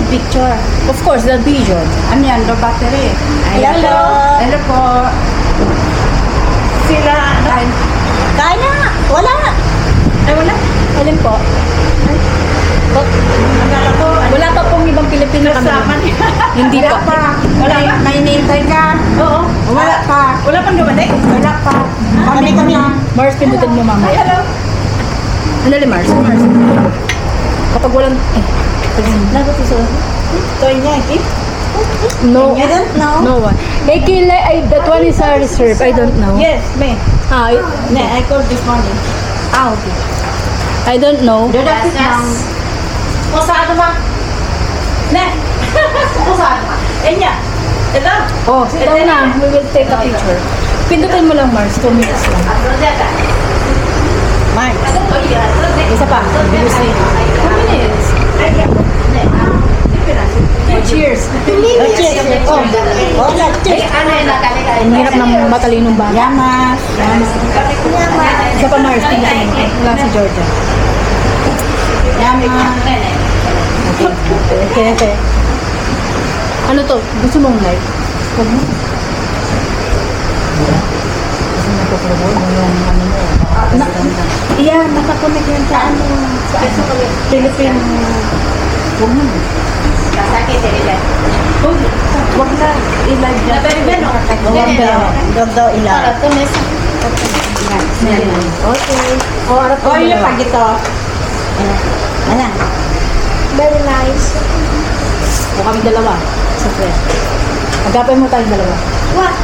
picture. Of course, the vision. Ano yan? Low battery. Hello. Hello po. Sila, ano? Kaya na! Wala! Ay, wala. Alin po? Nagala ko. Wala pa pong ibang Pilipino kami. Kasama niya. Hindi Wala pa. Wala pa. May hinihintay ka. Oo. Wala pa. Wala pang dumating? Wala pa. Kami. Mars, pindutin mo mama. Ay, hello. Andali, Mars. Mars. Kapag walang... Lagot iso. Toy niya, eh. No. I don't know. No one. That one is a reserve. I don't know. Yes, me. Ah, Ne, I called this morning. Ah, okay. I don't know. Yes, yes. Posado ba? Ne. Posado ba? Enya. Hello. Oh, sit down na. We will take a picture. Pindutin mo lang, Mars. 2 minutes lang. Mark. Isa pa. Bilis na yun. 2 minutes. Cheers. Oh, wala. Ang hirap ng matalinong bata. Yamas. Isa pa, Mars. Pindutin mo. Wala si Georgia. Yamas. Okay, okay. Ano to? Gusto mong light? Huwag mo. Kasi nagpo-promote mo yung ano mo. Yeah, nakakonek yan sa ano. Sa Philippine. Huwag mo. Huwag na i-live dyan. Huwag daw i-live. Okay. O, harap ko. Oh, yung pag ito. Ano? Very nice. O kami dalawa. Siyempre. Agapay mo tayong dalawa. What?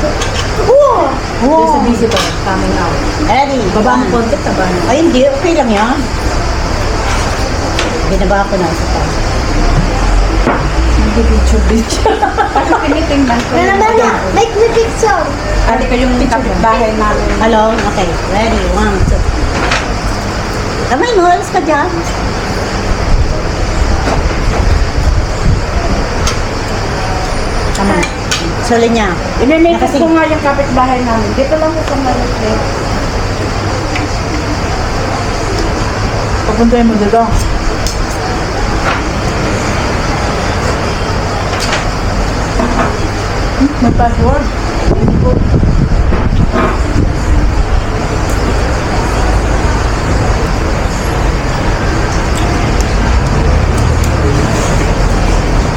Whoa! There's a visitor coming out. Ready? Baba mo konti, taba na. Ay, hindi. Okay lang yan. Binaba ko na isa pa. Nag-picture. Kasi tinitingnan ko. Nana, make me picture. Ate ko yung kapitbahay namin. Hello? Okay. Ready? 1, 2. Kamay mo, alas ka dyan. Tama. Suli niya. Ininitis ko nga yung kapitbahay namin. Dito lang ko sa Malaysia. Papuntahin mo dito. May password.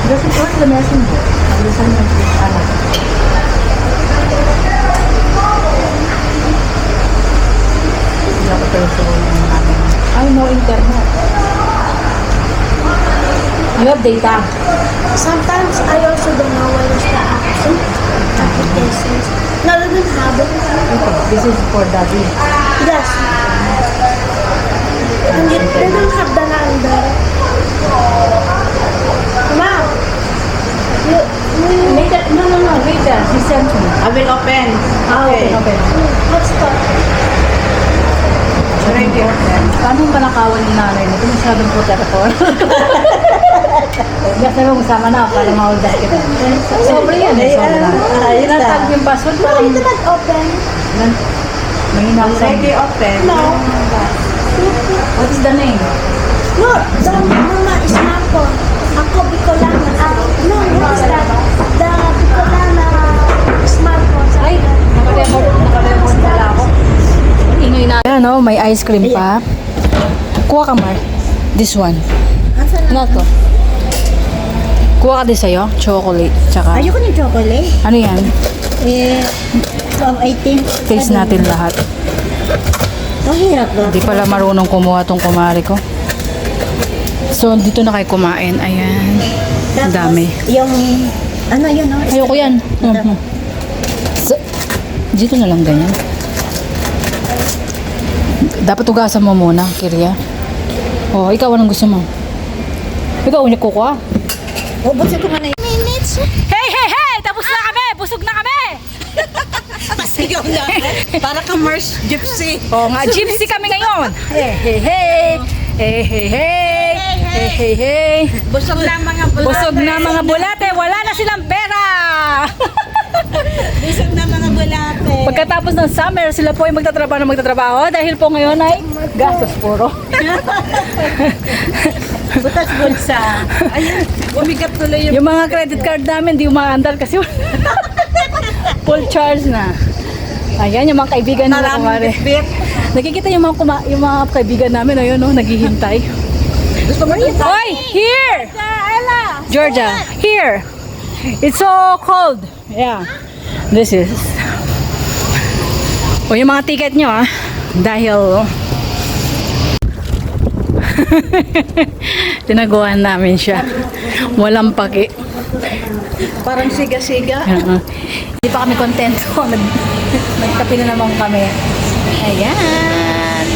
Just report the messenger. Listen to ano. Hindi ako telephone ng amin. Ay, no internet. You have data. Sometimes I also don't know where is the applications. No, I don't have it. Okay, this is for Daddy. Yes. And they don't have the number. Mom. Later, no, later. She sent me. I will open. Okay. What's that? Ready open. Paano yung panakawan ni nanay nito? Masyadong protector. Kasi mo sama na para ma-hold kita. Sobre yan eh. Sobra. Ayos na. Natag yung password No, parang it didn't open. mahina ko sa... Ready open. No. What is the name? No, the mama is Apple. Ako Bicolana. No, what is that? The Bicolana smartphone. Ay, naka-record pala ako. Ingay na. Ayan o, may ice cream pa. Kuha ka, Mar. This one. Ano to? Kuha ka din sa'yo. Chocolate. Tsaka, Ayoko ng chocolate. ano yan? Eh, 12.18. Taste natin lahat. Ang hirap ba? Hindi pala marunong kumuha tong kumari ko. So, dito na kayo kumain. Ayan. Ang dami. Yung, ano yun, no? Ayoko yan. So, dito na lang ganyan. Dapat ugasan mo muna, Kirya. Oh, ikaw anong gusto mo? Ikaw, unik kukuha. Ubusin ko muna yung Minutes. Hey, hey, hey! Tapos na kami! Busog na kami! pasigaw na. Para ka Mars Gypsy. Oo nga, gypsy kami ngayon! Hey, hey, hey! Hey, hey, hey! Hey, hey, hey! Busog na mga bulate. Busog na mga bulate! Wala na silang pera! Busog na mga bulate. Pagkatapos ng summer, sila po ay magtatrabaho dahil po ngayon ay gastos puro. Butas bulsa. Ayun, bumigat tuloy yung... Yung mga credit card namin, di umaandar kasi full charge na. Ayan, yung mga kaibigan nila kumare. Maraming bit. Nakikita yung yung mga kaibigan namin, ayun, no, naghihintay. Gusto mo yung... Hoy, here! Georgia, here! It's so cold. Yeah. This is... O yung mga ticket nyo, ah. Dahil... tinaguan namin siya. Walang paki. Parang siga-siga. Hindi pa kami kontento. Nagkape na naman kami. Ayan.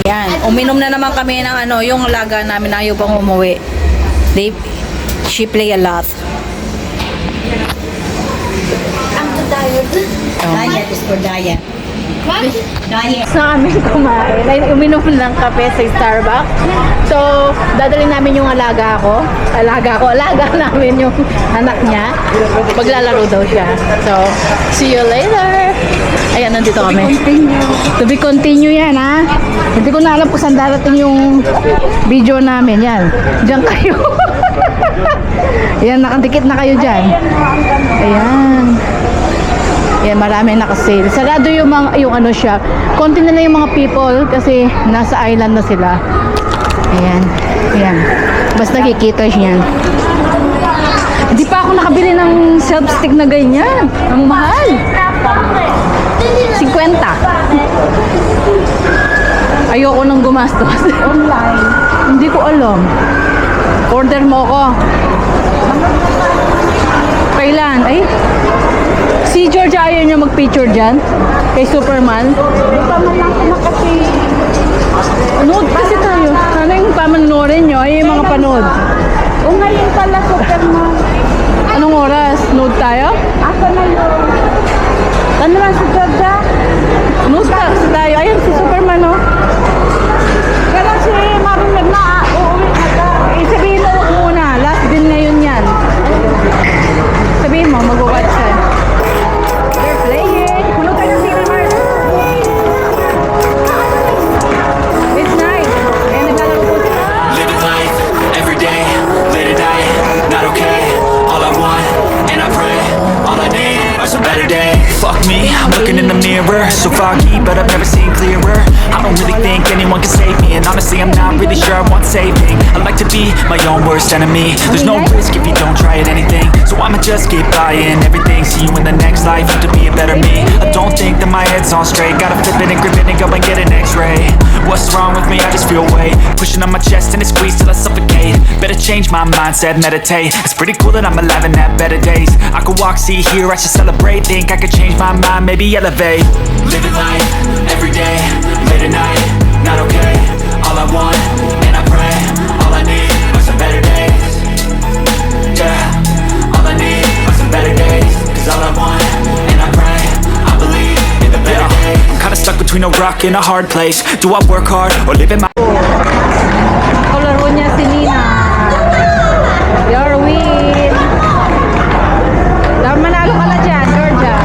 Ayan. Uminom na naman kami ng ano, yung alaga namin ayaw pang umuwi. She play a lot. Ang diet. Diet is for diet. Diet. Sa amin kumain, ay uminom ng kape sa Starbucks. So, dadalhin namin yung alaga namin yung anak niya. Maglalaro daw siya. So, see you later. Ayan, nandito kami. To be continue yan, ha? Hindi ko na alam kung saan darating yung video namin. Yan. Diyan kayo. Ayan, nakadikit na kayo dyan. Ayan. Yan, marami naka-sale. Sarado yung mga, yung ano siya. Konti na lang yung mga people kasi nasa island na sila. Ayan. Ayan. Basta nakikita siya. Hindi pa ako nakabili ng self-stick na ganyan. Ang mahal. 50. Ayoko nang gumastos. Online. Hindi ko alam. Order mo ko. Kailan? Ay, si George ayaw niya mag-picture dyan kay Superman. Nood kasi tayo. Ano yung pamanorin nyo? Ay, yung mga panood. O ngayon pala, Superman. Anong oras? Nood tayo? Ako na yun. Ano naman si Georgia? Nood tayo. Ayan, si Superman, oh. Kaya si Marimir na uuwi na ka. Sabihin mo muna. Last din ngayon yan. Sabihin mo, mag-watch ka. They're playing. Puno tayo ng cinema. It's nice. Ayan, naglalaro po sila. Living life, every day, late at night, not okay. All I want, and I pray, all I need are some better days. Fuck me, I'm looking in the mirror, so foggy, but I've never seen clearer. I don't really think anyone can save me, and honestly I'm not really sure I want saving. I like to be my own worst enemy. There's no risk if you don't try at anything, so I'ma just keep buying everything. See you in the next life, have to be a better me. I don't think that my head's on straight, gotta flip it and grip it and go and get an x-ray. What's wrong with me? I just feel weight pushing on my chest and it squeezes till I suffocate. Better change my mindset, meditate. It's pretty cool that I'm alive and have better days. I could walk, see, hear, I should celebrate. Think I could change my mind, maybe elevate. Living life, every day, late at night, not okay. All I want, and I pray, all I need are some better days. Yeah, all I need are some better days. Cause all I want, and I pray, I believe in the better days. I'm kinda stuck between a rock and a hard place. Do I work hard or live in my... Kalaro niya si Nina. Your win. Manalo ka na dyan, Georgia.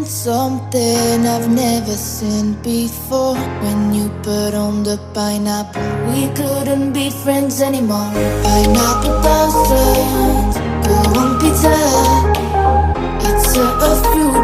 something I've never seen before. When you put on the pineapple, we couldn't be friends anymore. Pineapple thousand, go on pizza. It's a few